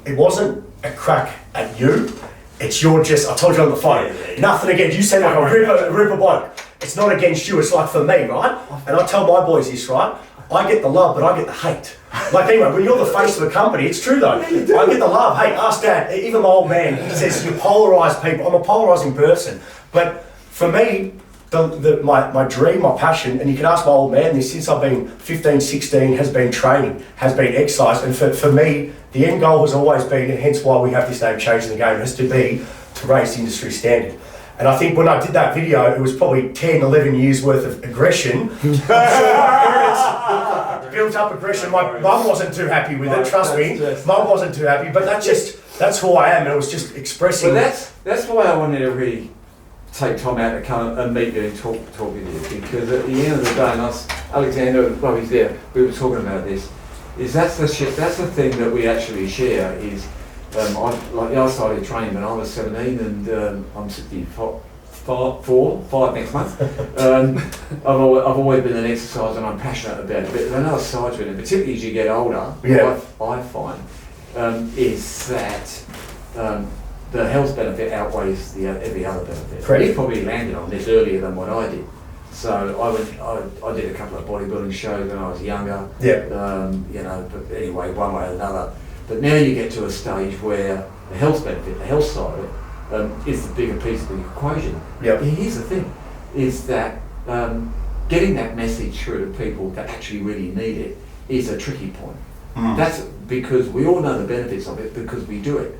it wasn't a crack at you. It's your just, I told you on the phone, nothing against you. Said like a ripper bloke. It's not against you. It's like for me, right? And I tell my boys this, right? I get the love, but I get the hate. Like anyway, when you're the face of a company, it's true though. I get the love. Hey, ask Dad. Even my old man, he says you polarise people. I'm a polarising person, but for me, my dream, my passion, and you can ask my old man this, since I've been 15, 16, has been training, has been exercise, and for me, the end goal has always been, and hence why we have this name Changing the Game, has to be to raise the industry standard. And I think when I did that video, it was probably 10, 11 years worth of aggression. I'm sure my parents built up aggression. My mum wasn't too happy with it, trust me. Mum wasn't too happy, but that's who I am, and it was just expressing. Well, that's why I wanted to really take time out to come and meet you and talk with you, because at the end of the day, and Alexander, while he's there, we were talking about this, is that's the thing that we actually share is, I started training when I was 17 and I'm 65 next month. I've always been an exerciser and I'm passionate about it, but there's another side to it, and particularly as you get older, what I find is that the health benefit outweighs every other benefit. Correct. You probably landed on this earlier than what I did. So I did a couple of bodybuilding shows when I was younger. But anyway, one way or another. But now you get to a stage where the health benefit, the health side of it, is the bigger piece of the equation. Yep. And here's the thing, is that getting that message through to people that actually really need it is a tricky point. That's because we all know the benefits of it because we do it.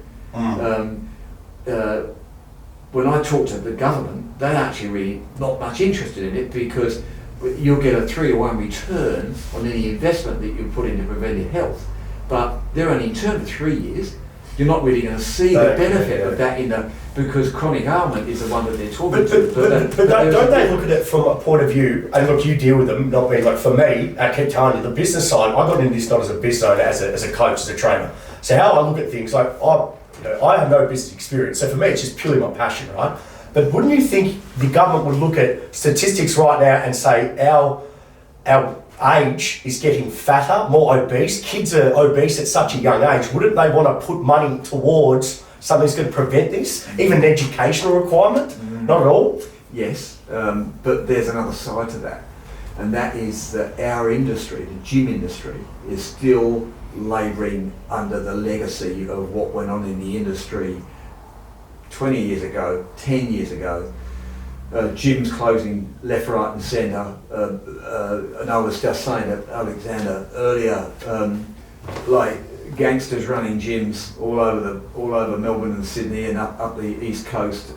When I talk to the government, they're actually really not much interested in it because you'll get a 3-to-1 return on any investment that you put into preventive health. But they're only in term for 3 years. You're not really going to see the benefit of that because chronic ailment is the one that they're talking to. But don't they look at it from a point of view, and look, you deal with them, not me, like for me, I keep telling you, the business side, I got into this not as a business owner, as a coach, as a trainer. So how I look at things, like I have no business experience, so for me it's just purely my passion, right? But wouldn't you think the government would look at statistics right now and say our age is getting fatter, more obese, kids are obese at such a young age, wouldn't they want to put money towards something that's going to prevent this? Even an educational requirement? Not at all? Yes, but there's another side to that, and that is that our industry, the gym industry, is still labouring under the legacy of what went on in the industry 20 years ago, 10 years ago. Gyms closing left, right and centre, and I was just saying to Alexander earlier, like gangsters running gyms all over Melbourne and Sydney and up the east coast,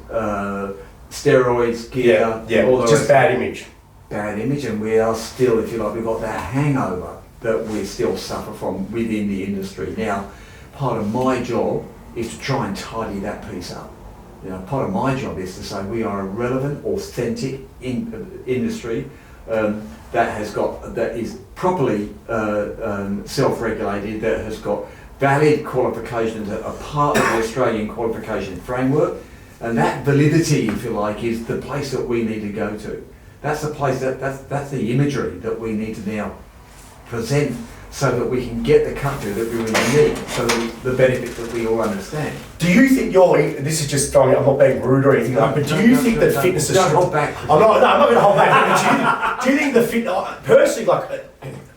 steroids, gear, all just bad image. Bad image, and we are still, if you like, we've got that hangover that we still suffer from within the industry. Now, part of my job is to try and tidy that piece up. Part of my job is to say we are a relevant, authentic industry that is properly self-regulated, that has got valid qualifications that are part of the Australian qualification framework, and that validity, if you like, is the place that we need to go to. That's the place that's the imagery that we need to now present, so that we can get the country that we really need, so that the benefit that we all understand. Do you think this is just throwing, I'm not being rude or anything, but do you think that fitness is... Don't hold back. I'm not going to hold back. Do you think personally, like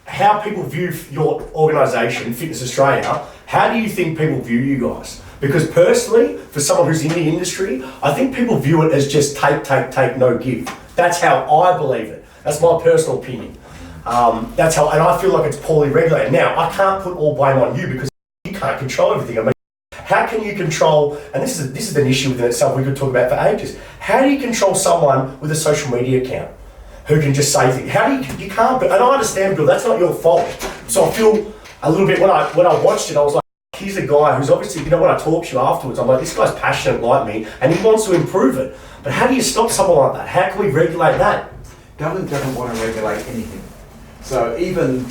how people view your organisation, Fitness Australia, how do you think people view you guys? Because personally, for someone who's in the industry, I think people view it as just take, no give. That's how I believe it. That's my personal opinion. That's how, and I feel like it's poorly regulated. Now, I can't put all blame on you because you can't control everything. I mean, how can you control, and this is an issue within itself we could talk about for ages, how do you control someone with a social media account who can just say things? How do you can't, and I understand, Bill, that's not your fault. So I feel a little bit, when I watched it, I was like, here's a guy who's obviously, when I talk to you afterwards, I'm like, this guy's passionate like me, and he wants to improve it. But how do you stop someone like that? How can we regulate that? Government doesn't want to regulate anything. So even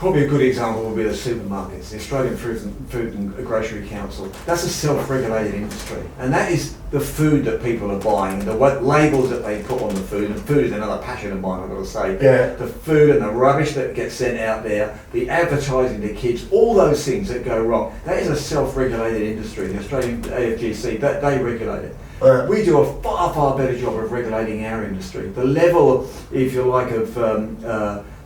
Probably a good example would be the supermarkets, the Australian Food and Grocery Council. That's a self-regulated industry, and that is the food that people are buying, the labels that they put on the food, and food is another passion of mine, I've got to say. Yeah. The food and the rubbish that gets sent out there, the advertising to kids, all those things that go wrong, that is a self-regulated industry. The Australian AFGC, they regulate it. We do a far, far better job of regulating our industry. The level, if you like, of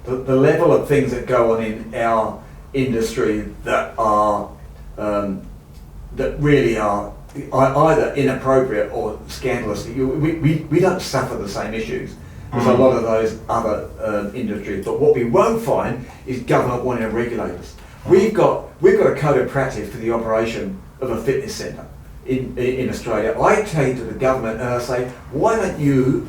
the level of things that go on in our industry that are that really are either inappropriate or scandalous. We don't suffer the same issues as a lot of those other industries. But what we won't find is government wanting to regulate us. We've got a code of practice for the operation of a fitness centre in Australia. I take to the government and I say, why don't you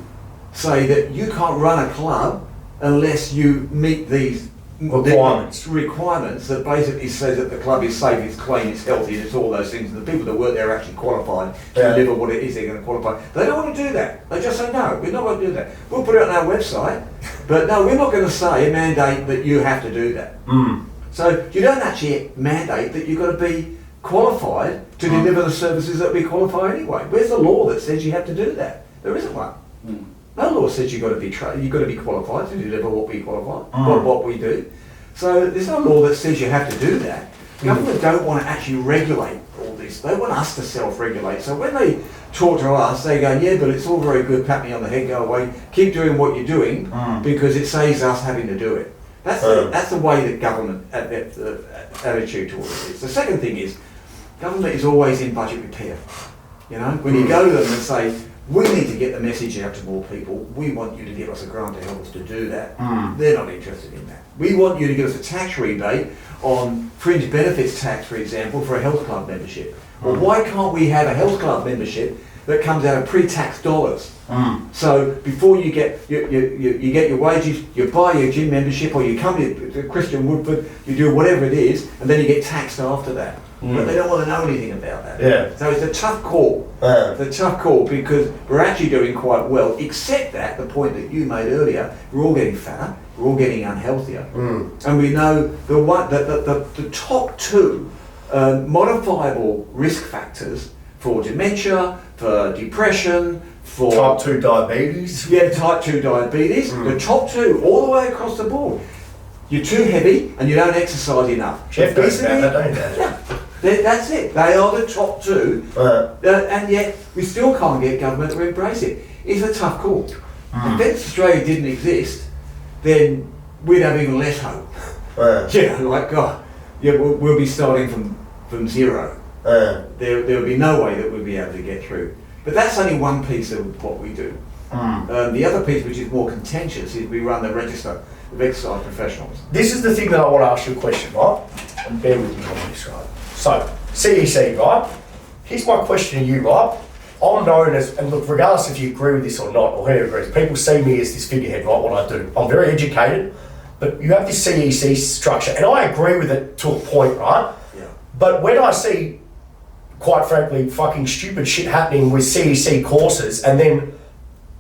say that you can't run a club unless you meet these requirements that basically says that the club is safe, it's clean, it's healthy, it's all those things, and the people that work there are actually qualified to deliver what it is they're going to qualify. They don't want to do that. They just say, no, we're not going to do that. We'll put it on our website, but no, we're not going to say, mandate that you have to do that. So you don't actually mandate that you've got to be qualified to deliver the services that we qualify anyway. Where's the law that says you have to do that? There isn't one. No law says you've got to be qualified to deliver what we qualify, what we do. So there's no law that says you have to do that. Government don't want to actually regulate all this. They want us to self-regulate. So when they talk to us, they go, yeah, but it's all very good, pat me on the head, go away, keep doing what you're doing because it saves us having to do it. That's the way that government attitude towards it is. The second thing is, government is always in budget repair. You know, when you go to them and say, we need to get the message out to more people, we want you to give us a grant to help us to do that. They're not interested in that. We want you to give us a tax rebate on fringe benefits tax, for example, for a health club membership. Well, why can't we have a health club membership that comes out of pre-tax dollars? So before you get you get your wages, you buy your gym membership, or you come to Christian Woodford, you do whatever it is, and then you get taxed after that. But they don't want to know anything about that. So it's a tough call. It's a tough call because we're actually doing quite well, except that the point that you made earlier, we're all getting fatter, we're all getting unhealthier, and we know the top two modifiable risk factors for dementia, for depression, for type 2 diabetes. Yeah, type 2 diabetes. The top two, all the way across the board. You're too heavy and you don't exercise enough. Jeff goes about that, don't they? That's it. They are the top two, and yet we still can't get government to embrace it. It's a tough call. If Defence Australia didn't exist, then we'd have even less hope. We'll be starting from zero. There would be no way that we'd be able to get through. But that's only one piece of what we do. The other piece, which is more contentious, is we run the register of exercise professionals. This is the thing that I want to ask you a question, right? And bear with me on this, right? So, CEC, right? Here's my question to you, right? I'm known as, and look, regardless if you agree with this or not, or who agrees, people see me as this figurehead, right? What I do. I'm very educated, but you have this CEC structure, and I agree with it to a point, right? Yeah. But when I see, quite frankly, fucking stupid shit happening with CEC courses, and then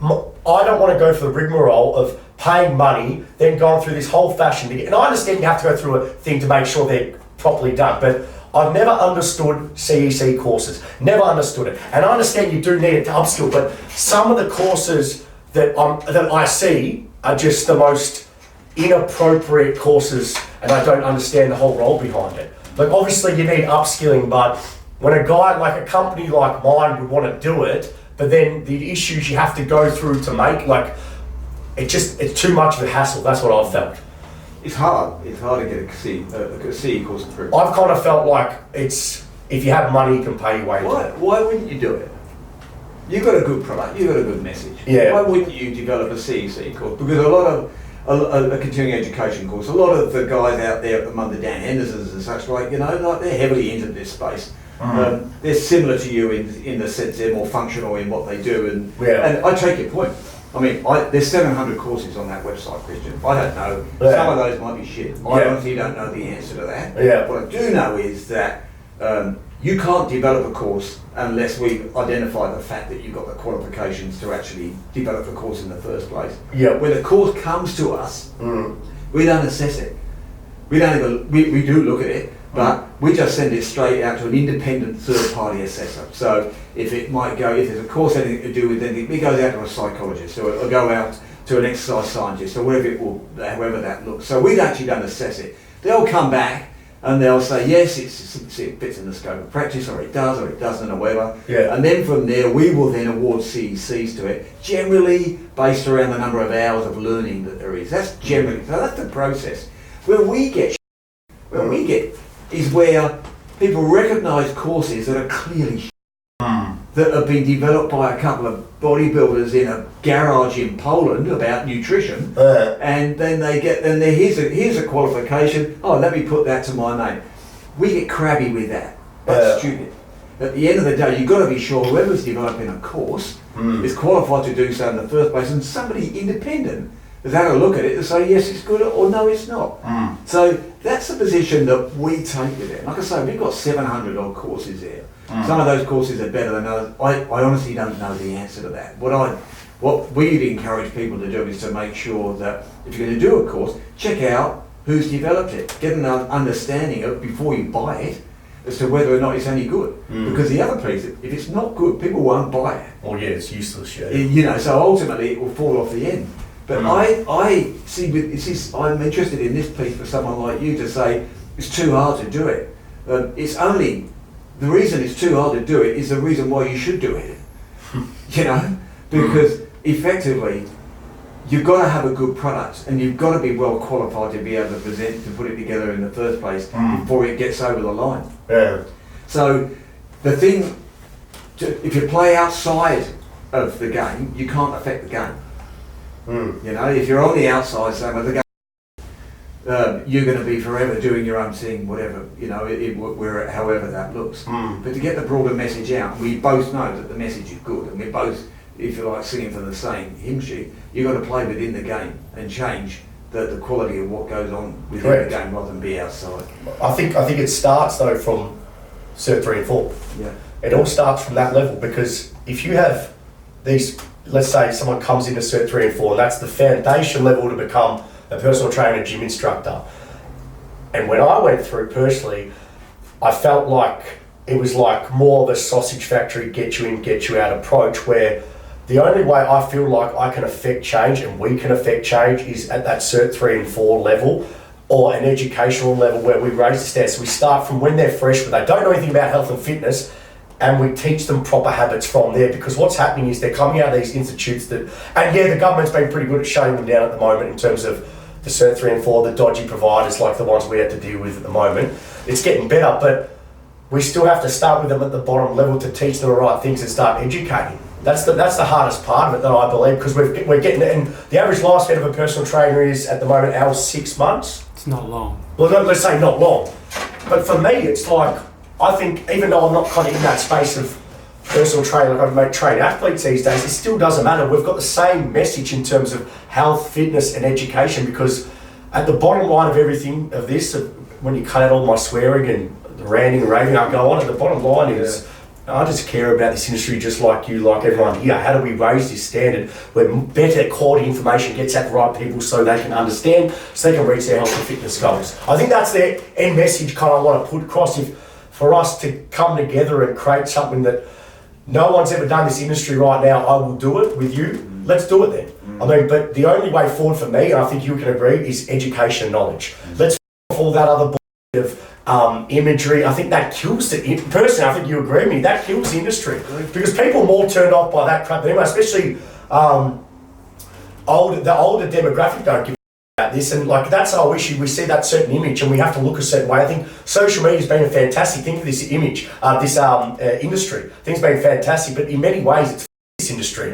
I don't want to go for the rigmarole of paying money, then going through this whole fashion to get, and I understand you have to go through a thing to make sure they're properly done, but I've never understood CEC courses, never understood it. And I understand you do need it to upskill, but some of the courses that I see are just the most inappropriate courses, and I don't understand the whole role behind it. Like, obviously you need upskilling, but when a guy, like a company like mine would want to do it, but then the issues you have to go through to make, like, it's too much of a hassle. That's what I've felt. It's hard to get a CE course approved. I've kind of felt like it's, if you have money, you can pay your way. Why wouldn't you do it? You've got a good product, you've got a good message. Yeah. Why wouldn't you develop a CEC course? Because a lot of a continuing education course, a lot of the guys out there at the moment, the Dan Hendersons and such, like, they're heavily into this space. They're similar to you in the sense they're more functional in what they do, and I take your point. I mean, there's 700 courses on that website, Christian. I don't know. Some of those might be shit. I honestly don't know the answer to that. What I do know is that you can't develop a course unless we identify the fact that you've got the qualifications to actually develop a course in the first place. When the course comes to us, we don't assess it. We don't even, we do look at it, but we just send it straight out to an independent third-party assessor. So if it might go, if there's a course anything to do with anything, it goes out to a psychologist, or it'll go out to an exercise scientist, or whatever it will, however that looks. So we actually don't assess it. They'll come back and they'll say, yes, it fits in the scope of practice, or it does, or it doesn't, or whatever. Yeah. And then from there, we will then award CECs to it, generally based around the number of hours of learning that there is. That's generally, so that's the process. Where we get is where people recognise courses that are clearly that have been developed by a couple of bodybuilders in a garage in Poland about nutrition, and then here's a qualification. Oh, let me put that to my name. We get crabby with that. That's stupid. At the end of the day, you've got to be sure whoever's developing a course is qualified to do so in the first place, and somebody independent has had a look at it to say yes, it's good, or no, it's not. So that's the position that we take with it. Like I say, we've got 700 odd courses there. Some of those courses are better than others. I honestly don't know the answer to that. What we'd encourage people to do is to make sure that if you're going to do a course, check out who's developed it. Get an understanding of before you buy it as to whether or not it's any good. Because the other piece, if it's not good, people won't buy it. Oh yeah, it's useless. Yeah. You know, so ultimately it will fall off the end. But I see. I'm interested in this piece for someone like you to say it's too hard to do it. It's only the reason it's too hard to do it is the reason why you should do it. You know, because effectively you've got to have a good product, and you've got to be well qualified to be able to present, to put it together in the first place before it gets over the line. Yeah. So the thing, if you play outside of the game, you can't affect the game. You know, if you're on the outside saying, well, the game, you're going to be forever doing your own thing, whatever, you know, however that looks. But to get the broader message out, we both know that the message is good, and we're both, if you like, singing from the same hymn sheet. You've got to play within the game and change the quality of what goes on within the game rather than be outside. I think it starts though from Cert 3 and 4. Yeah. It all starts from that level, because if you have these, let's say someone comes into Cert 3 and 4, and that's the foundation level to become a personal trainer, gym instructor. And when I went through personally, I felt like it was like more of a sausage factory, get you in, get you out approach, where the only way I feel like I can affect change and we can affect change is at that Cert 3 and 4 level, or an educational level where we raise the stats. So we start from when they're fresh, but they don't know anything about health and fitness, and we teach them proper habits from there, because what's happening is they're coming out of these institutes that, and yeah, the government's been pretty good at shutting them down at the moment in terms of the Cert 3 and 4, the dodgy providers like the ones we have to deal with at the moment. It's getting better, but we still have to start with them at the bottom level to teach them the right things and start educating. That's the hardest part of it, that I believe, because we're getting, and the average lifespan of a personal trainer is at the moment 6 months. It's not long. Well, let's say not long, but for me it's like, I think even though I'm not kind of in that space of personal training, like I train athletes these days, it still doesn't matter. We've got the same message in terms of health, fitness and education, because at the bottom line of everything of this, when you cut out all my swearing and the ranting and raving I go on, at the bottom line is, I just care about this industry just like you, like everyone here. How do we raise this standard where better quality information gets at the right people so they can understand, so they can reach their health and fitness goals? I think that's the end message kind of want to put across, for us to come together and create something that no one's ever done this industry right now. I will do it with you. Let's do it then. I mean, but the only way forward for me, and I think you can agree, is education and knowledge. Let's off all that other of imagery. I think that kills it. Personally, I think you agree with me, that kills the industry. Because people are more turned off by that crap anyway, especially the older demographic don't give about this, and like that's our issue. We see that certain image and we have to look a certain way. I think social media has been a fantastic thing for this image, this industry. I think it's been fantastic, but in many ways it's this industry.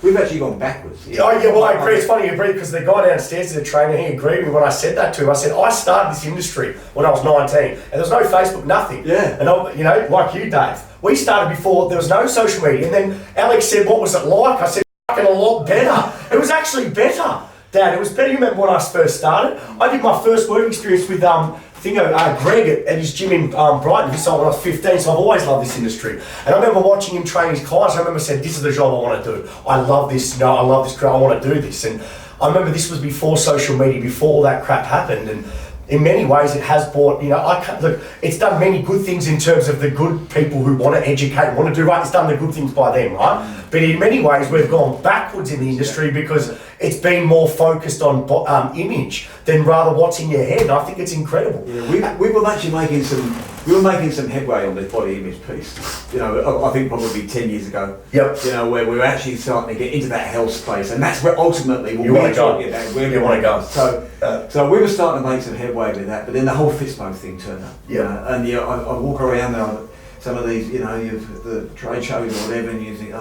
We've actually gone backwards. Yeah. Oh yeah, well I agree. It's funny you agree, because the guy downstairs is a trainer, he agreed with me when I said that to him. I said, I started this industry when I was 19 and there was no Facebook, nothing. Yeah. And I, you know, like you, Dave, we started before there was no social media, and then Alex said, what was it like? I said, fucking a lot better. It was actually better, Dad. It was better. You remember when I first started? I did my first work experience with Greg at his gym in Brighton. He started when I was 15, so I've always loved this industry. And I remember watching him train his clients. I remember saying, this is the job I want to do. I love this, I love this crap, I want to do this. And I remember this was before social media, before all that crap happened. And in many ways, it has brought, look, it's done many good things in terms of the good people who want to educate, want to do right. It's done the good things by them, right? But in many ways, we've gone backwards in the industry because it's been more focused on image than rather what's in your head. I think it's incredible. Yeah, we were actually making some headway on this body image piece. I think probably 10 years ago. Yep. Where we were actually starting to get into that health space, and that's where ultimately you want to go. You want to go. So we were starting to make some headway with that, but then the whole FISMO thing turned up. Yeah. I walk around now, some of these, the trade shows or whatever, and you think,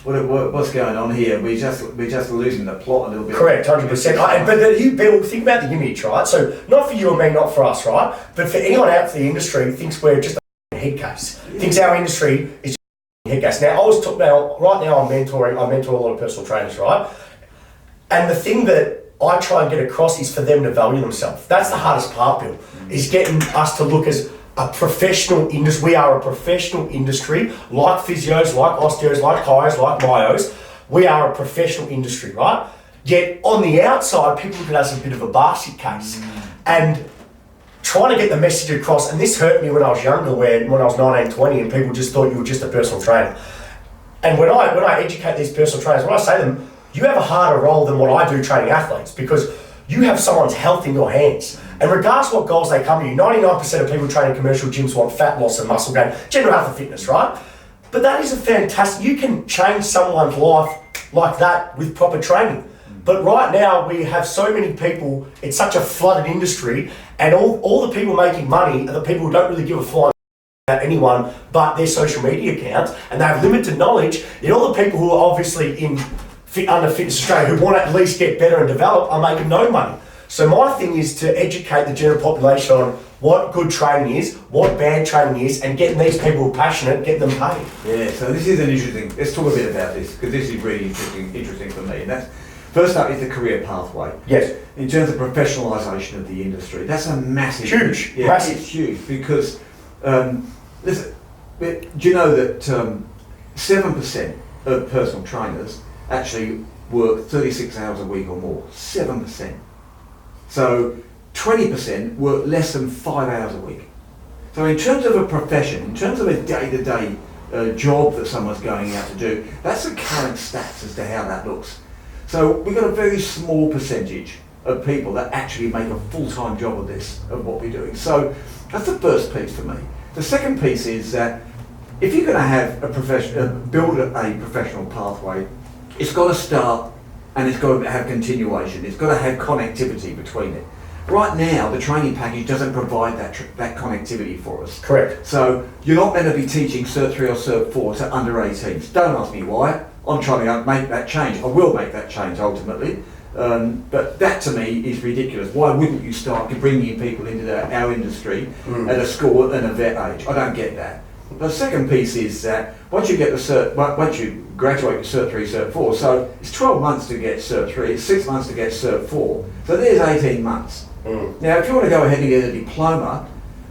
what's going on here? We're just losing the plot a little bit. Correct, 100%. But think about the image, right? So not for you and me, not for us, right? But for anyone out in the industry who thinks we're just a head case, thinks our industry is just a head case. Now, right now I mentor a lot of personal trainers, right? And the thing that I try and get across is for them to value themselves. That's the hardest part, Bill, is getting us to look as a professional industry. We are a professional industry, like physios, like osteos, like chiros, like myos. We are a professional industry, right? Yet on the outside, people look at us as a bit of a basket case. And trying to get the message across, and this hurt me when I was younger, when I was 19, 20, and people just thought you were just a personal trainer. And when I educate these personal trainers, when I say to them, you have a harder role than what I do training athletes, because you have someone's health in your hands. And regardless of what goals they come to you, 99% of people training commercial gyms want fat loss and muscle gain, general health and fitness, right? But that is a fantastic, you can change someone's life like that with proper training. But right now we have so many people, it's such a flooded industry, and all the people making money are the people who don't really give a flying about anyone but their social media accounts, and they have limited knowledge. And all the people who are obviously under Fitness Australia who want to at least get better and develop are making no money. So my thing is to educate the general population on what good training is, what bad training is, and getting these people who are passionate, getting them paid. Yeah, so this is an interesting, let's talk a bit about this, because this is really interesting for me. And that's, first up is the career pathway. Yes. In terms of professionalisation of the industry, that's a massive... Huge, yeah, massive. It's huge, because, listen, do you know that 7% of personal trainers actually work 36 hours a week or more? 7%. So 20% work less than 5 hours a week. So in terms of a profession, in terms of a day-to-day job that someone's going out to do, that's the current stats as to how that looks. So we've got a very small percentage of people that actually make a full-time job of this, of what we're doing. So that's the first piece for me. The second piece is that if you're going to have build a professional pathway, it's got to start and it's got to have continuation. It's got to have connectivity between it. Right now, the training package doesn't provide that connectivity for us. Correct. So you're not going to be teaching Cert 3 or Cert 4 to under 18s. Don't ask me why. I'm trying to make that change. I will make that change ultimately. But that to me is ridiculous. Why wouldn't you start bringing people into our industry at a school and a vet age? I don't get that. The second piece is that once you get the cert, once you graduate to Cert 3, Cert 4, so it's 12 months to get Cert 3, it's 6 months to get Cert 4, so there's 18 months. Now if you want to go ahead and get a diploma,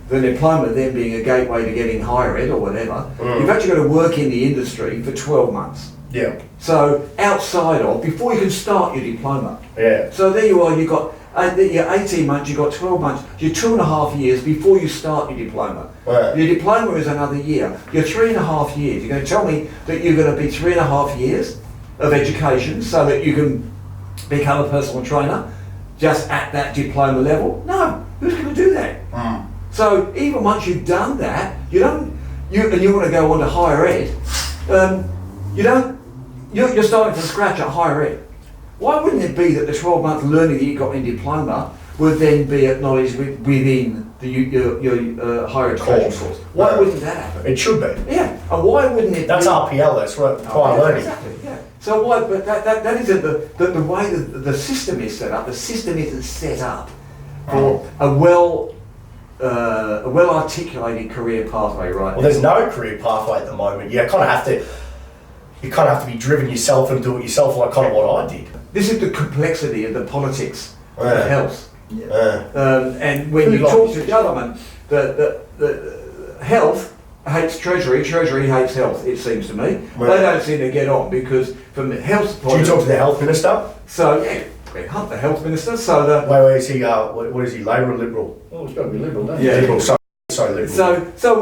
the diploma then being a gateway to getting higher ed or whatever, you've actually got to work in the industry for 12 months. Yeah. So outside of, before you can start your diploma. Yeah. So there you are, you've got your 18 months, you've got 12 months, you're 2.5 years before you start your diploma. Right. Your diploma is another year. You're 3.5 years. You're going to tell me that you're going to be 3.5 years of education so that you can become a personal trainer just at that diploma level? No, who's going to do that? So even once you've done that, you want to go on to higher ed, you're starting from scratch at higher ed. Why wouldn't it be that the 12-month learning that you got in diploma would then be acknowledged within your higher education course? Why wouldn't that happen? It should be. Yeah, and why wouldn't it? That's RPL. That's prior learning. Exactly. Yeah. So why? But that isn't the way that the system is set up. The system isn't set up for a well articulated career pathway, right? Well, there's no career pathway at the moment. You kind of have to be driven yourself and do it yourself, like kind of what I did. This is the complexity of the politics of health. And when you talk to government, the health hates Treasury hates health, it seems to me. They don't seem to get on because from the health point do you talk to the health minister? So yeah, Greg Hunt, the health minister. So the Wait, is he, what is he, Labour or Liberal? Oh, it's got to be Liberal, doesn't it? Yeah. Liberal, sorry, Liberal. So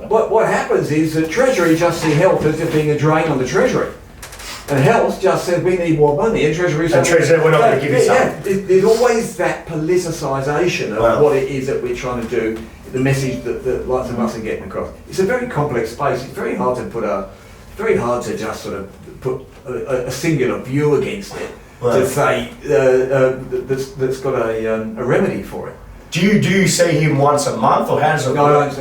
what happens is that Treasury just see health as just being a drain on the Treasury. And health just says we need more money, and Treasury says we're not going to give you something. There's always that politicisation of what it is that we're trying to do, the message that lots of us are getting across. It's a very complex space. It's very hard to just sort of put a singular view against it to say that's got a remedy for it. Do you see him once a month, or how does it No, work? I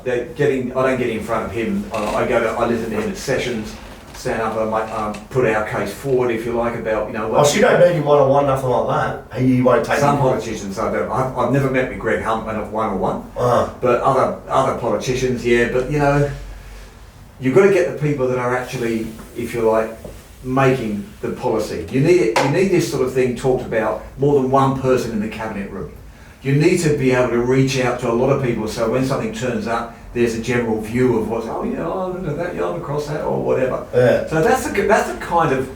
don't get in front of him. I listen to him at sessions, stand up and put our case forward, if you like, about So you don't meet him one-on-one, nothing like that? He won't take some him. politicians I don't. I've never met with Greg Hunt one-on-one, Uh, but other politicians, yeah. But you've got to get the people that are actually, if you like, making the policy. You need this sort of thing talked about more than one person in the cabinet room. You need to be able to reach out to a lot of people, so when something turns up, there's a general view of what's, I'm across that or whatever. Yeah. So that's the kind of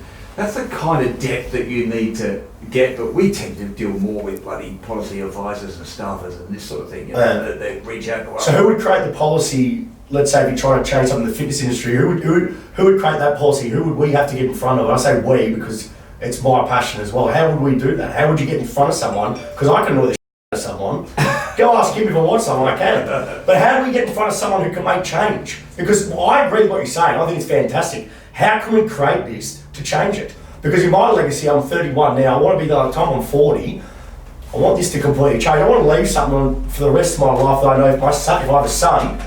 depth that you need to get. But we tend to deal more with bloody policy advisors and staffers and this sort of thing. That they reach out to us. So who would create the policy? Let's say if you're trying to change something in the fitness industry, who would create that policy? Who would we have to get in front of? I say we because it's my passion as well. How would we do that? How would you get in front of someone? Because I can know the of someone. Go ask him if I want someone, I can. But how do we get in front of someone who can make change? Because I agree with what you're saying. I think it's fantastic. How can we create this to change it? Because in my legacy, I'm 31 now. I want to be by the time I'm 40. I want this to completely change. I want to leave something for the rest of my life that I know if I have a son,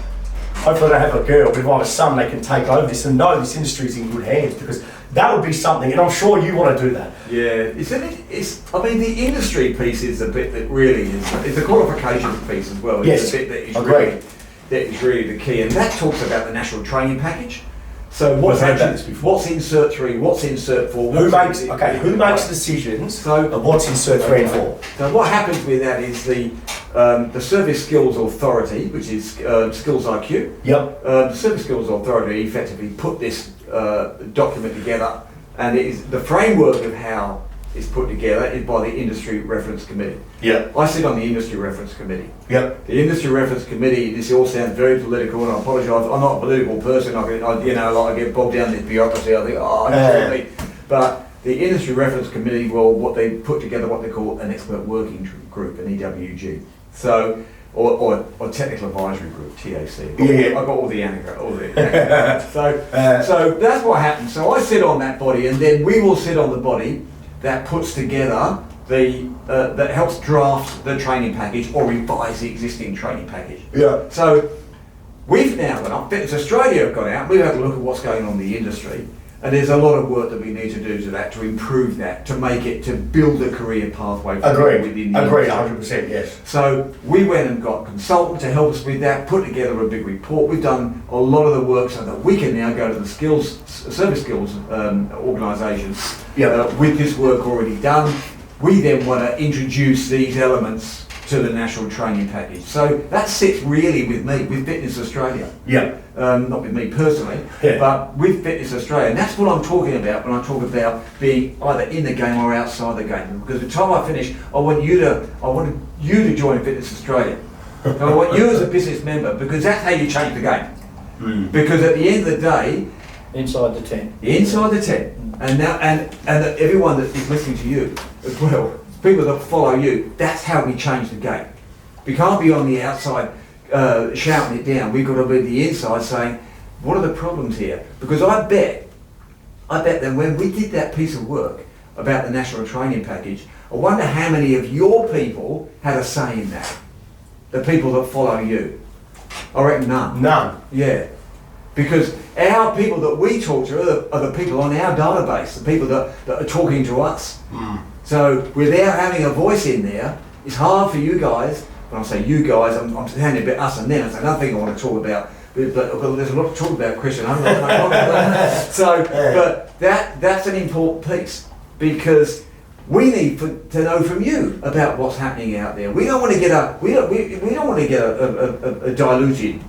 hopefully I don't have a girl, but if I have a son, they can take over this and know this industry is in good hands, because that would be something, and I'm sure you want to do that. Yeah, the industry piece is the bit that really is the qualifications piece as well. Yes, is the bit that is really the key, and that talks about the national training package. So what's in Cert 3, what's in Cert 4? Who makes decisions of what's in Cert 3 and 4? So what happens with that is the Service Skills Authority, which is Skills IQ. Yep. The Service Skills Authority effectively put this document together, and it is the framework of how it's put together is by the Industry Reference Committee. Yep. I sit on the Industry Reference Committee. Yep. The Industry Reference Committee, this all sounds very political, and I apologise, I'm not a political person, I get bogged down in this bureaucracy, I think, but the Industry Reference Committee, what they put together what they call an expert working group, an EWG. So, or technical advisory group, TAC. I've got all the acronyms. So that's what happens. So I sit on that body, and then we will sit on the body that puts together that helps draft the training package or revise the existing training package. Yeah. So we've now gone up, Fitness Australia have gone out, we've had a look at what's going on in the industry, and there's a lot of work that we need to do to that, to improve that, to make it, to build a career pathway for people within the Agreed, industry. 100%, yes. So we went and got a consultant to help us with that, put together a big report. We've done a lot of the work so that we can now go to the service skills organisations with this work already done. We then want to introduce these elements to the national training package. So that sits really with me, with Fitness Australia. Yeah. Not with me personally, but with Fitness Australia. And that's what I'm talking about when I talk about being either in the game or outside the game. Because the time I finish, I want you to join Fitness Australia. And I want you as a business member, because that's how you change the game. Because at the end of the day, inside the tent. Inside the tent. And now and everyone that is listening to you as well, people that follow you, that's how we change the game. We can't be on the outside shouting it down. We've got to be the inside saying, what are the problems here? Because I bet that when we did that piece of work about the national training package, I wonder how many of your people had a say in that. The people that follow you. I reckon none. None. Yeah. Because our people that we talk to are the people on our database, the people that are talking to us. So without having a voice in there, it's hard for you guys. When I say you guys, I'm sounding a bit us and them. It's another thing I want to talk about. But there's a lot to talk about, Christian. But that's an important piece, because we need to know from you about what's happening out there. We don't want to get a diluted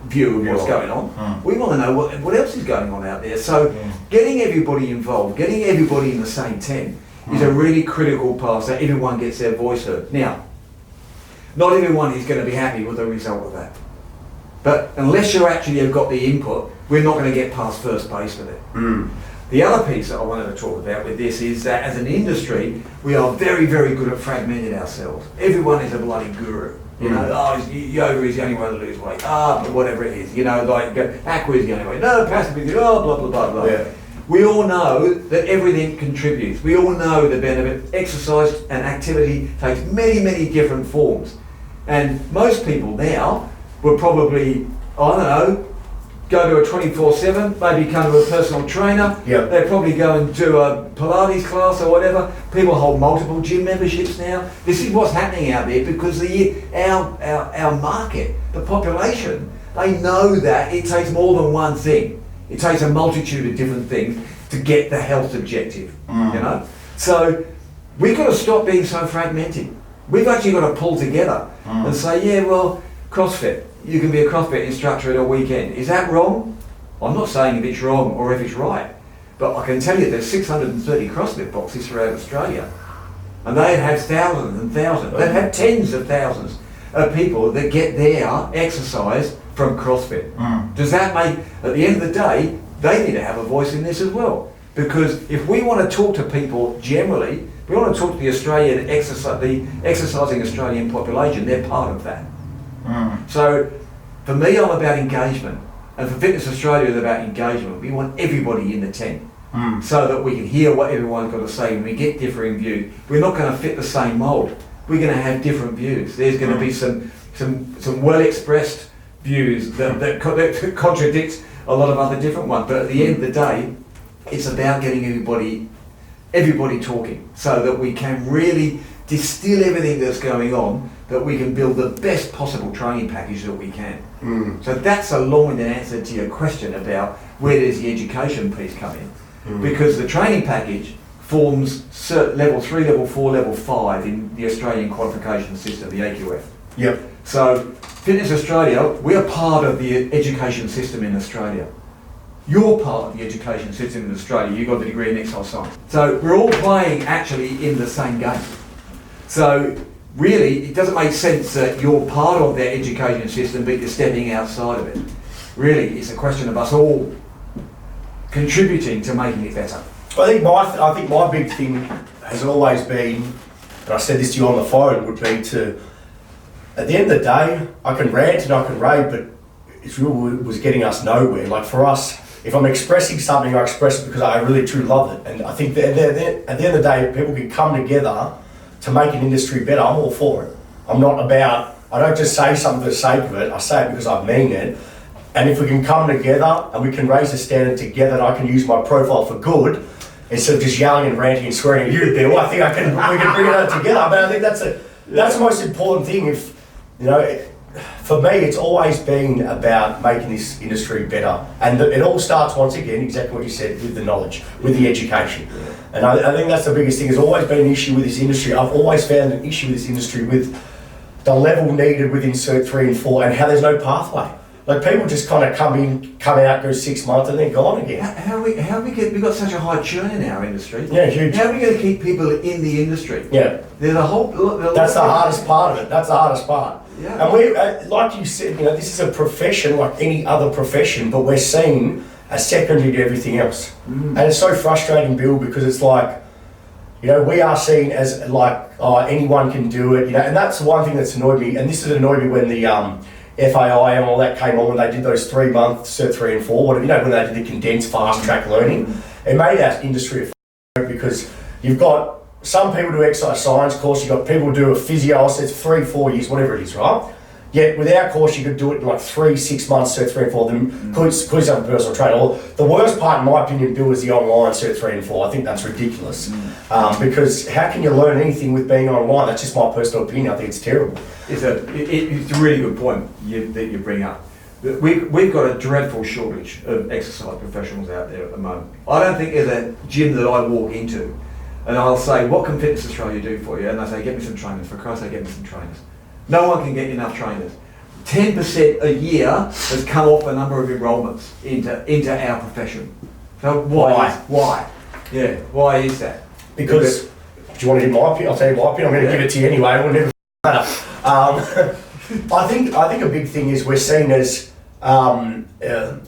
view of what's going on. We want to know what else is going on out there. So getting everybody involved, getting everybody in the same tent is a really critical part so everyone gets their voice heard. Now, not everyone is going to be happy with the result of that. But unless you actually have got the input, we're not going to get past first base with it. The other piece that I wanted to talk about with this is that as an industry, we are very, very good at fragmenting ourselves. Everyone is a bloody guru. You know, yoga is the only way to lose weight. But whatever it is. You know, like aqua is the only way. No, passive is blah, blah, blah, blah. Yeah. We all know that everything contributes. We all know the benefit. Exercise and activity takes many, many different forms. And most people now will probably, I don't know, go to a 24/7, maybe come to a personal trainer. Yep. They probably go and do a Pilates class or whatever. People hold multiple gym memberships now. This is what's happening out there because our market, the population, they know that it takes more than one thing. It takes a multitude of different things to get the health objective, you know? So we've got to stop being so fragmented. We've actually got to pull together and say, yeah, well, CrossFit, you can be a CrossFit instructor at a weekend. Is that wrong? I'm not saying if it's wrong or if it's right, but I can tell you there's 630 CrossFit boxes throughout Australia. And they have thousands and thousands, they have tens of thousands of people that get their exercise from CrossFit. Does that make, at the end of the day, they need to have a voice in this as well. Because if we want to talk to people generally, we want to talk to the Australian the exercising Australian population, they're part of that. So for me, I'm about engagement. And for Fitness Australia, it's about engagement. We want everybody in the tent so that we can hear what everyone's got to say and we get differing views. We're not going to fit the same mould. We're going to have different views. There's going to be some well-expressed views that contradict a lot of other different ones. But at the end of the day, it's about getting everybody talking so that we can really distill everything that's going on, that we can build the best possible training package that we can. So that's a long-winded answer to your question about where does the education piece come in. Because the training package forms level 3, level 4, level 5 in the Australian qualification system, the AQF. Yep. So Fitness Australia, we're part of the education system in Australia. You're part of the education system in Australia. You got the degree in exercise science. So we're all playing actually in the same game. So really, it doesn't make sense that you're part of their education system, but you're stepping outside of it. Really, it's a question of us all contributing to making it better. I think my big thing has always been, and I said this to you on the phone, would be to, at the end of the day, I can rant and I can rave, but it really was getting us nowhere. Like for us, if I'm expressing something, I express it because I really truly love it. And I think that at the end of the day, if people can come together to make an industry better, I'm all for it. I don't just say something for the sake of it, I say it because I mean it. And if we can come together and we can raise the standard together and I can use my profile for good, instead of just yelling and ranting and swearing at you, Bill, I think we can bring it out together. I mean, I think that's the most important thing. If, you know, for me, it's always been about making this industry better. And it all starts, once again, exactly what you said, with the knowledge, with the education. And I think that's the biggest thing. There's always been an issue with this industry. I've always found an issue with this industry with the level needed within Cert 3 and 4 and how there's no pathway. Like people just kind of come in, come out, go 6 months and then gone again. We've got such a high churn in our industry. Yeah, huge. How are we going to keep people in the industry? Yeah. There's a whole... That's the hardest part of it. That's the hardest part. Yeah. And we, like you said, you know, this is a profession like any other profession, but we're seen as secondary to everything else. And it's so frustrating, Bill, because it's like, you know, we are seen as like, oh, anyone can do it, you know, and that's one thing that's annoyed me. And this has annoyed me when the FAI and all that came on, when they did those 3 month Cert 3 and 4, you know, when they did the condensed fast track learning. It made our industry a because you've got some people do exercise science course, you've got people do a physio, so it's 3-4 years, whatever it is, right? Yet with our course, you could do it in like 3-6 months, Cert 3 and 4, then could you have a personal trainer. Or the worst part, in my opinion, Bill, is the online Cert 3 and 4. I think that's ridiculous. Because how can you learn anything with being online? That's just my personal opinion. I think it's terrible. It's a really good point that you bring up. We've got a dreadful shortage of exercise professionals out there at the moment. I don't think there's a gym that I walk into and I'll say, what can Fitness Australia do for you? And they say, get me some trainers. For Christ's sake, get me some trainers. No one can get enough trainers. 10% a year has come off the number of enrolments into our profession. So why? Yeah, why is that? Because Do you want to hear my opinion? I'll tell you my opinion. I'm going to give it to you anyway. It will never matter. I think a big thing is we're seen as, I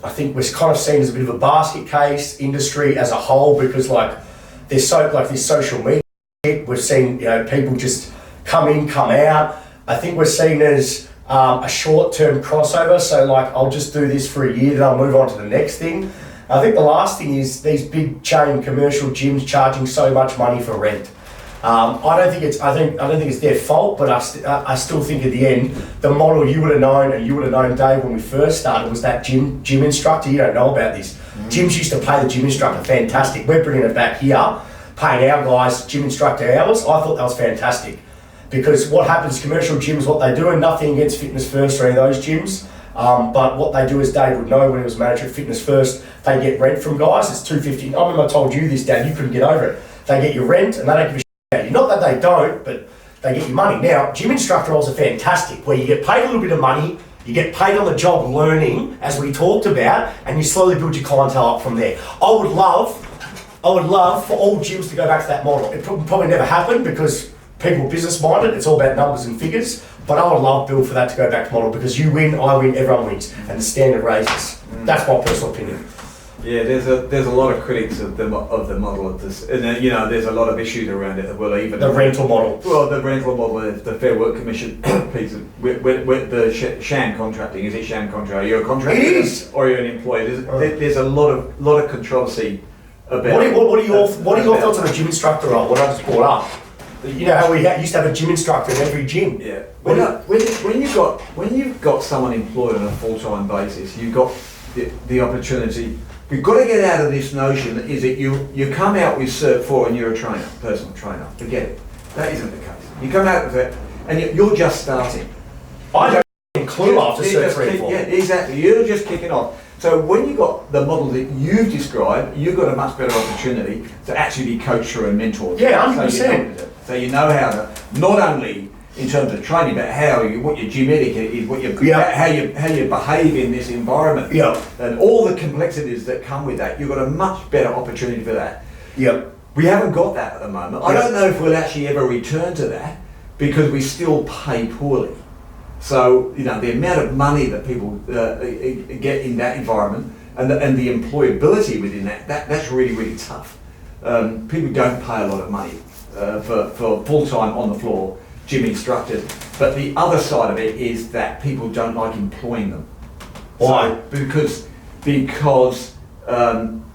think we're kind of seen as a bit of a basket case industry as a whole, because like there's this social media. We've seen, people just come in, come out. I think we're seen as a short-term crossover. So like, I'll just do this for a year, then I'll move on to the next thing. I think the last thing is these big chain commercial gyms charging so much money for rent. I don't think it's their fault, but I still think at the end, the model you would have known, and you would have known, Dave, when we first started, was that gym instructor. You don't know about this. Gyms used to pay the gym instructor fantastic. We're bringing it back here, paying our guys gym instructor hours. I thought that was fantastic, because what happens, commercial gyms, what they do, and nothing against Fitness First or any of those gyms, but what they do is, Dave would know when he was manager at Fitness First, they get rent from guys. It's $250. I remember I told you this, Dad, you couldn't get over it. They get your rent and they don't give a shit about you. Not that they don't, but they get your money. Now, gym instructor roles are fantastic, where you get paid a little bit of money, you get paid on the job learning, as we talked about, and you slowly build your clientele up from there. I would love for all gyms to go back to that model. It probably never happened because people are business minded, it's all about numbers and figures, but I would love, Bill, for that to go back to model, because you win, I win, everyone wins, and the standard raises. That's my personal opinion. Yeah, there's a lot of critics of the model of this, and there's a lot of issues around it. Well, even the rental model. Well, the rental model, the Fair Work Commission piece, with the sham contracting. Is it sham contract? Are you a contractor? It is. Or are you an employee? There's a lot of controversy about. What are your thoughts on the gym instructor role? What I just brought up. You know how we used to have a gym instructor in every gym. Yeah. When you've got someone employed on a full-time basis, you've got the opportunity. We've got to get out of this notion that is that you come out with Cert 4 and you're a trainer, personal trainer. Forget it. That isn't the case. You come out with it and you're just starting. I don't have a clue after Cert 3 and 4. Yeah, exactly. You're just kicking off. So when you've got the model that you've described, you've got a much better opportunity to actually be coached through and mentored. Yeah, 100%. So you know how to, not only in terms of training, but what your gym etiquette is, how you behave in this environment, and all the complexities that come with that. You've got a much better opportunity for that. We haven't got that at the moment. I don't know if we'll actually ever return to that, because we still pay poorly. So the amount of money that people get in that environment, and the employability within that's really, really tough. People don't pay a lot of money for full-time on the floor gym instructors, but the other side of it is that people don't like employing them. Why? So, because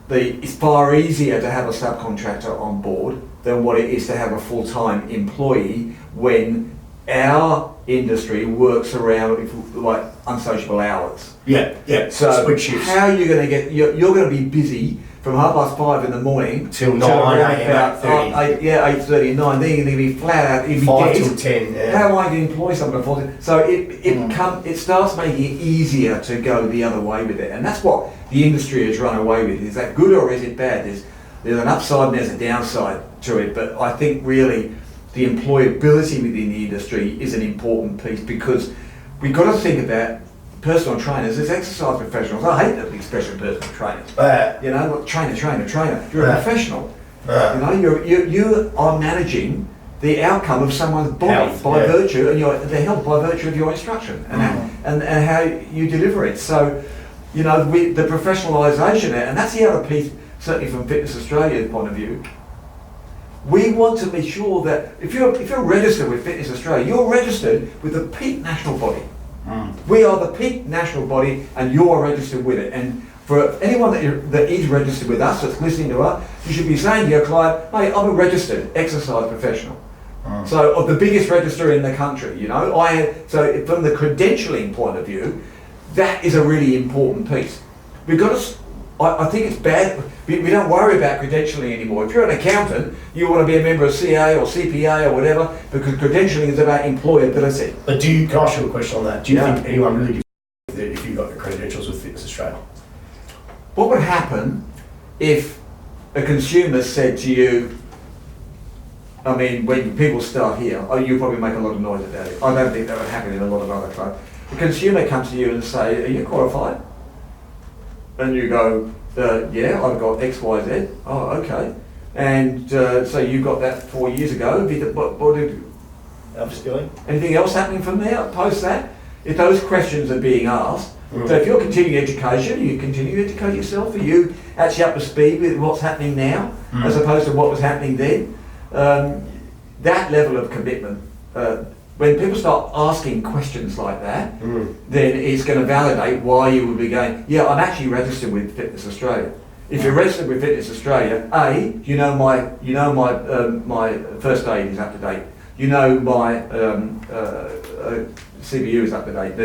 it's far easier to have a subcontractor on board than what it is to have a full-time employee, when our industry works around like unsociable hours. So split shifts. How are you going to get? You're going to be busy from 5:30 in the morning till 9 a.m. 8:30. 8:30, 9. Then you're going to be flat out. You'll be 5 dead. till 10. Yeah. How am I going to employ someone for 40? So it starts making it easier to go the other way with it, and that's what the industry has run away with. Is that good or is it bad? There's an upside and there's a downside to it, but I think really the employability within the industry is an important piece, because we've got to think about personal trainers as exercise professionals. I hate the expression personal trainers. Trainer. You're a professional. You are managing the outcome of someone's body by virtue, and their health by virtue of your instruction and how you deliver it. So, the professionalisation, and that's the other piece, certainly from Fitness Australia's point of view. We want to be sure that if you're registered with Fitness Australia, you're registered with the peak national body. We are the peak national body, and you're registered with it. And for anyone that is registered with us, that's listening to us, you should be saying to your client, "Hey, I'm a registered exercise professional." So, of the biggest register in the country, So, from the credentialling point of view, that is a really important piece. We've got to. I think it's bad. We don't worry about credentialling anymore. If you're an accountant, you want to be a member of CA or CPA or whatever, because credentialling is about employability. But can I ask you a question on that? Do you think anyone really gives a shit if you got your credentials with Fitness Australia? What would happen if a consumer said to you, when people start here, you probably make a lot of noise about it. I don't think that would happen in a lot of other clubs. The consumer comes to you and say, "Are you qualified?" And you go, "Yeah, I've got X, Y, Z. Oh, okay. And so you got that 4 years ago. Upskilling. Anything else happening from there post that? If those questions are being asked, so if you're continuing education, you continue to educate yourself. Are you actually up to speed with what's happening now, as opposed to what was happening then? That level of commitment, when people start asking questions like that, then it's going to validate why you would be going, yeah, I'm actually registered with Fitness Australia. If you're registered with Fitness Australia, my first aid is up to date. You know my CBU is up to date.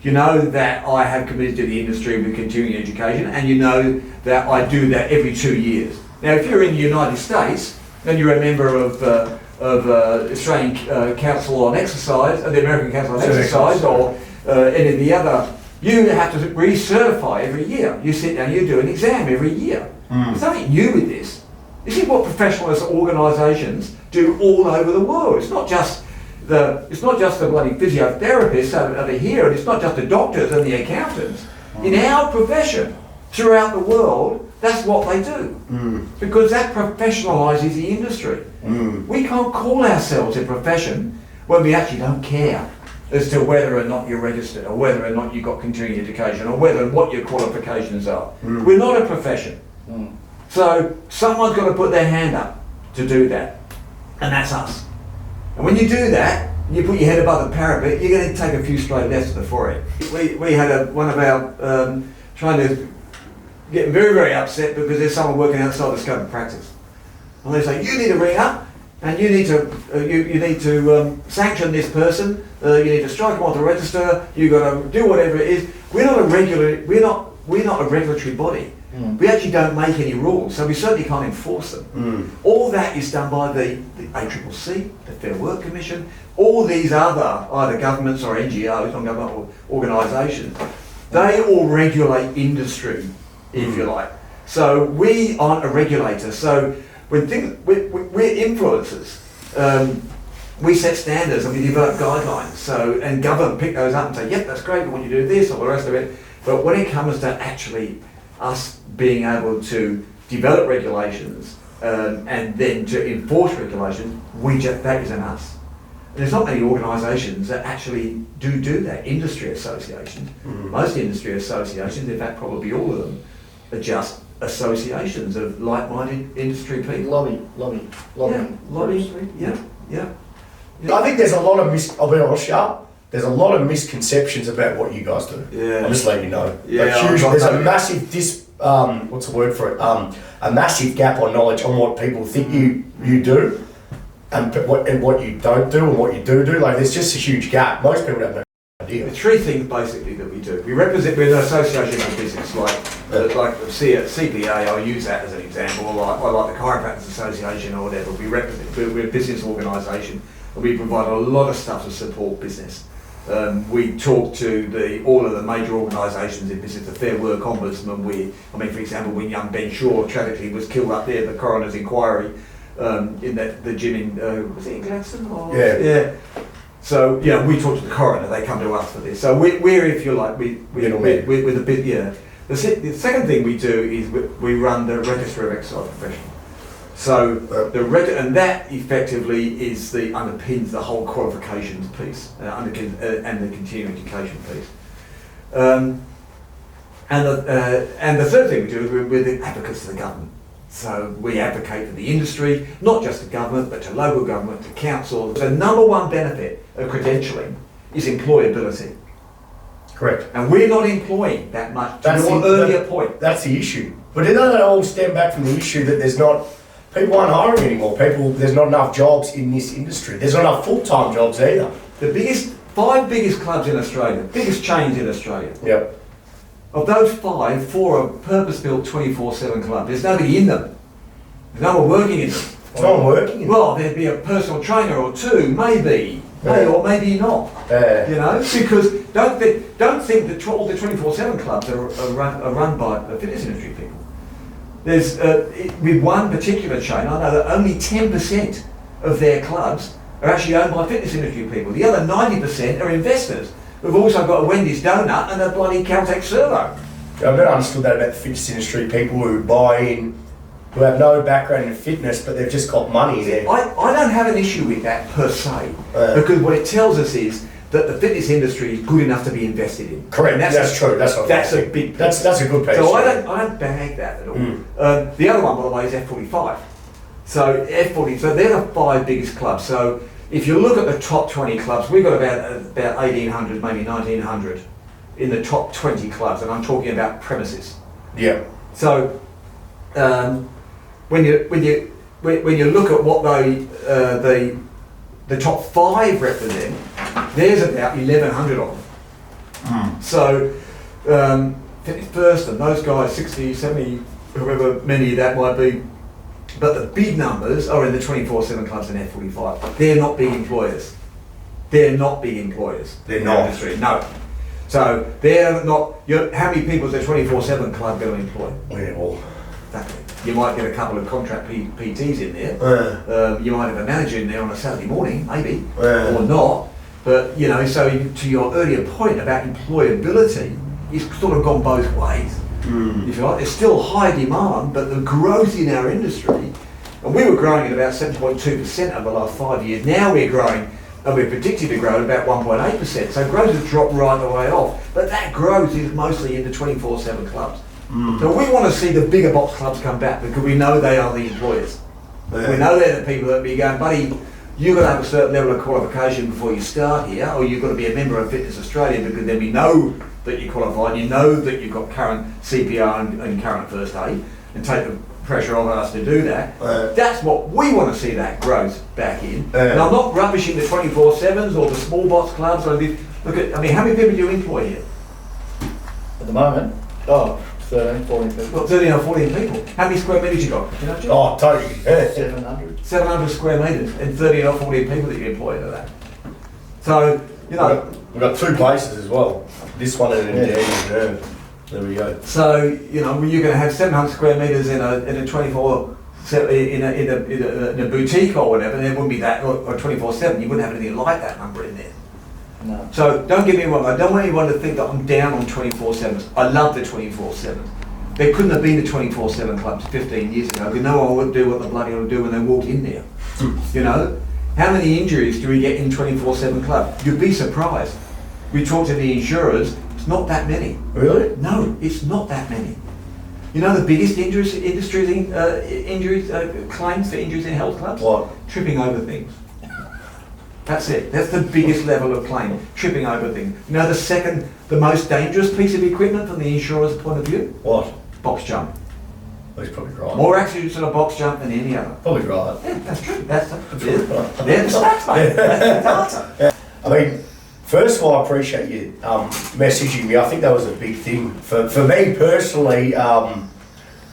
You know that I have committed to the industry with continuing education, and you know that I do that every 2 years. Now, if you're in the United States, and you're a member of Australian Council on Exercise, the American Council on Exercise, or any of the other, you have to recertify every year. You sit down, you do an exam every year. There's nothing new with this. This is what professional organisations do all over the world. It's not just the bloody physiotherapists over here, and it's not just the doctors and the accountants. In our profession, throughout the world, that's what they do. Because that professionalises the industry. We can't call ourselves a profession when we actually don't care as to whether or not you're registered, or whether or not you've got continuing education, or whether and what your qualifications are. We're not a profession. So someone's got to put their hand up to do that, and that's us. And when you do that, you put your head above the parapet, you're going to take a few straight lefts to the forehead. We had one of our trying to get very, very upset because there's someone working outside the scope of practice. And they say, you need to ring up and you need to sanction this person, you need to strike them off the register, you've got to do whatever it is. We're not a regulatory body. We actually don't make any rules, so we certainly can't enforce them. All that is done by the ACCC, the Fair Work Commission, all these other either governments or NGOs, non-governmental organisations. They all regulate industry, if you like. So we aren't a regulator. So when we're influencers. We set standards and we develop guidelines. So and government pick those up and say, yep, that's great. We want you to do this or the rest of it. But when it comes to actually us being able to develop regulations and then to enforce regulations, that isn't us. And there's not many organisations that actually do that. Industry associations, most industry associations, in fact probably all of them, are just associations of like-minded industry people. Lobby. Yeah. I think there's a lot of I'll be honest, there's a lot of misconceptions about what you guys do. Yeah. I'm just letting you know. Yeah, There's a massive what's the word for it? A massive gap on knowledge on what people think you do, and what you don't do, and what you do. Like there's just a huge gap. Most people have no idea. The three things basically that we do. We're an association of business, like the CPA. I'll use that as an example. Or like the Chiropractors Association or whatever. We're a business organisation, and we provide a lot of stuff to support business. We talk to all of the major organisations in business, the Fair Work Ombudsman. For example, when young Ben Shaw tragically was killed up there, the coroner's inquiry in the gym in was it in Gladstone? Yeah. So we talk to the coroner. They come to us for this. So we're if you like, we're the bit. Yeah. The second thing we do is we run the Register of Exercise Professionals. So and that effectively underpins the whole qualifications piece and the continuing education piece. And the third thing we do is we're the advocates to the government. So we advocate for the industry, not just the government, but to local government, to council. The number one benefit of credentialing is employability. Correct. And we're not employing that much. To your earlier point. That's the issue. But it doesn't all stem back from the issue that people aren't hiring anymore. There's not enough jobs in this industry. There's not enough full-time jobs either. The five biggest clubs in Australia, biggest chains in Australia. Yep. Of those five, 4 are purpose-built 24/7 clubs. There's nobody in them. There's no one working in them. There's no one working in them. Well, there'd be a personal trainer or two, maybe. Or maybe not. Because don't think that all the 24/7 clubs are run by fitness industry people. There's with one particular chain, I know that only 10% of their clubs are actually owned by fitness industry people. The other 90% are investors who've also got a Wendy's donut and a bloody Caltech servo. I've never understood that about the fitness industry, people who buy in who have no background in fitness, but they've just got money there. I don't have an issue with that per se, because what it tells us is that the fitness industry is good enough to be invested in. Correct. That's true. That's what that's a big. That's a good piece. So I don't bag that at all. The other one, by the way, is F45. So F40. So they're the 5 biggest clubs. So if you look at the top 20 clubs, we've got about 1,800, maybe 1,900 in the top 20 clubs, and I'm talking about premises. Yeah. So when you look at what the top 5 represent, there's about 1,100 of them. So first, and those guys, 60, 70, however many that might be, but the big numbers are in the 24/7 clubs and F45. They're not big employers. They're not big employers. They're in not. the industry. No. So they're not. How many people is a 24/7 club going to employ? Yeah, well, Exactly. You might get a couple of contract PTs in there. You might have a manager in there on a Saturday morning, maybe, or not. But so to your earlier point about employability, it's sort of gone both ways. If you like, there's still high demand, but the growth in our industry, and we were growing at about 7.2% over the last 5 years. Now we're growing, and we're predicted to grow at about 1.8%. So growth has dropped right the way off. But that growth is mostly in the 24/7 clubs. So we want to see the bigger box clubs come back because we know they are the employers. We know they're the people that be going, buddy, you've got to have a certain level of qualification before you start here, or you've got to be a member of Fitness Australia, because then we know that you're qualified, you know that you've got current CPR and current first aid, and take the pressure off us to do that. That's what we want to see, that growth back in. And I'm not rubbishing the 24/7s or the small box clubs. Look at, how many people do you employ here? At the moment, 13, 14 people. Well, 13 or 14 people. How many square metres you got? You know, Jim? oh, totally. 700. 700 square metres and 13 or 14 people that you employ into that. So, We've got 2 places as well. This one and there we go. So, when you're going to have 700 square metres in a 24, in a boutique or whatever, there wouldn't be that, or 24/7, you wouldn't have anything like that number in there. No. So don't get me wrong, I don't want anyone to think that I'm down on 24/7s. I love the 24/7. There couldn't have been the 24/7 clubs 15 years ago, because no one would do what the bloody would do when they walked in there. How many injuries do we get in 24/7 club? You'd be surprised. We talk to the insurers, it's not that many. Really? No, it's not that many. The biggest claims for injuries in health clubs? What? Tripping over things. That's it. That's the biggest level of claim, tripping over things. The most dangerous piece of equipment from the insurer's point of view? What? Box jump. Well, he's probably right. More accidents in a box jump than any other. Probably right. Yeah, that's true. They're the stats, mate. That's the data. First of all, I appreciate you messaging me. I think that was a big thing. For me personally,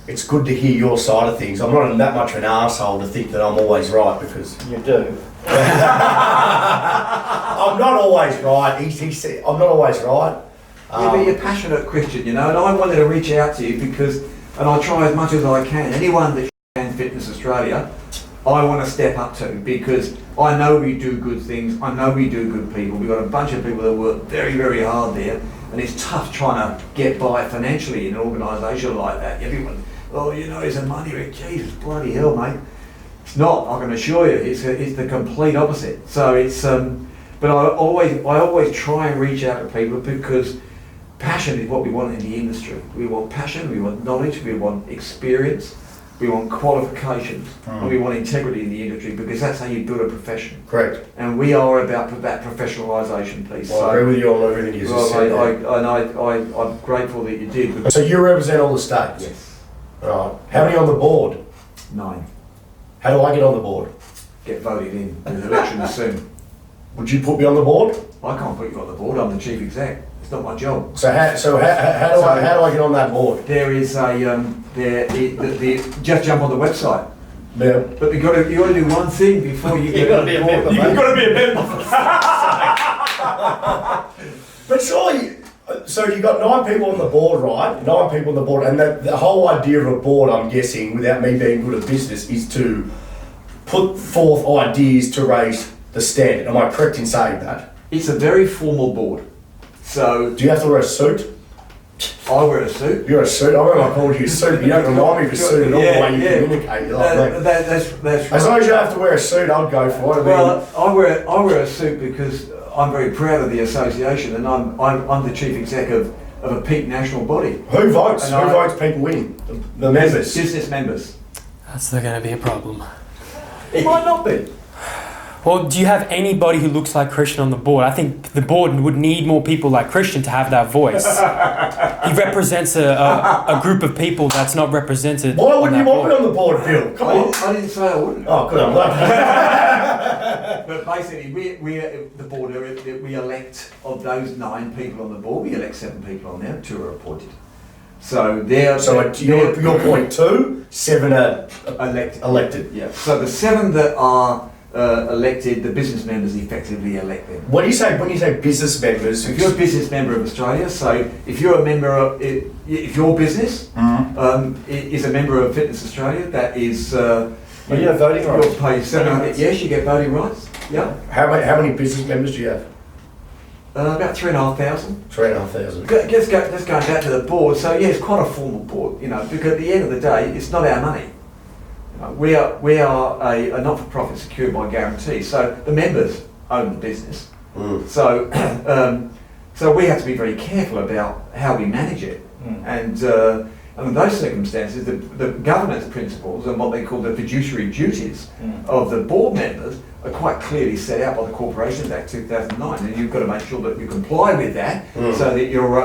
it's good to hear your side of things. I'm not that much of an arsehole to think that I'm always right, because You do. I'm not always right. He said, I'm not always right. But you're a passionate Christian, and I wanted to reach out to you because, and I try as much as I can, anyone that can Fitness Australia, I want to step up to, because I know we do good things, I know we do good people. We've got a bunch of people that work very, very hard there, and it's tough trying to get by financially in an organisation like that. Everyone, is the money? Jesus, bloody hell, mate. It's not, I can assure you, it's the complete opposite. So but I always try and reach out to people, because passion is what we want in the industry. We want passion, we want knowledge, we want experience, we want qualifications, and we want integrity in the industry, because that's how you build a profession. Correct. And we are about that professionalisation piece. Well, I agree with you on everything you just said. I'm grateful that you did. So you represent all the states? Yes. Right. How many on the board? 9. How do I get on the board? Get voted in. There's elections soon. Would you put me on the board? I can't put you on the board. I'm the chief exec. It's not my job. So how do I get on that board? There is just jump on the website. Yeah. But you got to do one thing before you get on the board. You've got to be a member. But surely, so you got 9 people on the board, right? 9 people on the board, and the whole idea of a board, I'm guessing, without me being good at business, is to put forth ideas to raise the standard. Am I correct in saying that? It's a very formal board. So do you have to wear a suit? I wear a suit. You're a suit. I remember I called you a suit, but you don't remind me of a suit at all, the way you communicate. You're like, mate. That's right. As long as you have to wear a suit, I'd go for it. Well, I wear a suit because I'm very proud of the association, and I'm the chief exec of a peak national body. Who votes? Who votes people in? The members. Business members. That's not going to be a problem. It might not be. Well, do you have anybody who looks like Christian on the board? I think the board would need more people like Christian to have that voice. He represents a group of people that's not represented. Why wouldn't you want me on the board, Bill? Come on. I didn't say I wouldn't. Oh, good. I'm glad. But basically, we the board, we elect, of those 9 people on the board, we elect 7 people on there, 2 are appointed. So your point 2, 7 are elected. Yeah. So the 7 that are elected, the business members effectively elect them. When you say business members, if you're a business member of Australia, so if you're a member of, if your business is a member of Fitness Australia, that is. You have voting rights. You'll pay 700. Yes, you get voting rights. Yeah. How many business members do you have? About 3,500. 3,500. Just going back to the board. So yeah, it's quite a formal board, because at the end of the day, it's not our money. We are a not-for-profit secured by guarantee. So the members own the business. So so we have to be very careful about how we manage it. And in those circumstances, the governance principles and what they call the fiduciary duties of the board members are quite clearly set out by the Corporations Act 2009, and you've got to make sure that you comply with that, so that you're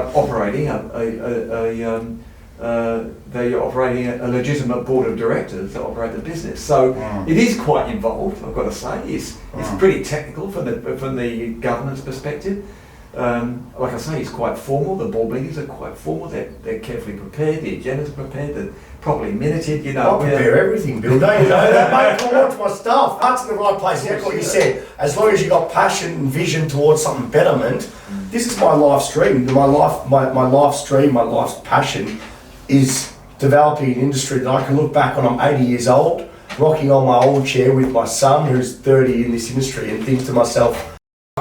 operating a legitimate board of directors that operate the business. So it is quite involved, I've got to say. It's pretty technical from the governance perspective. Like I say, it's quite formal. The board meetings are quite formal. They're carefully prepared. The agendas are prepared. They're properly minuted. I prepare everything, Bill. Don't you know that, mate? I watch my stuff. Heart's in the right place. That's what you said. As long as you got passion and vision towards something betterment, this is my life stream. My life stream, my life's passion is developing an industry that I can look back when I'm 80 years old, rocking on my old chair with my son who's 30 in this industry, and think to myself,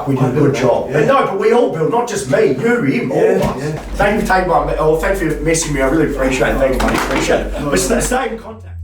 we did a good job. Yeah. But we all build, not just me, you, him, all of us. Yeah. Thank you for taking thank you for messaging me. I really appreciate it. Thank you, mate. Appreciate it. But stay in contact.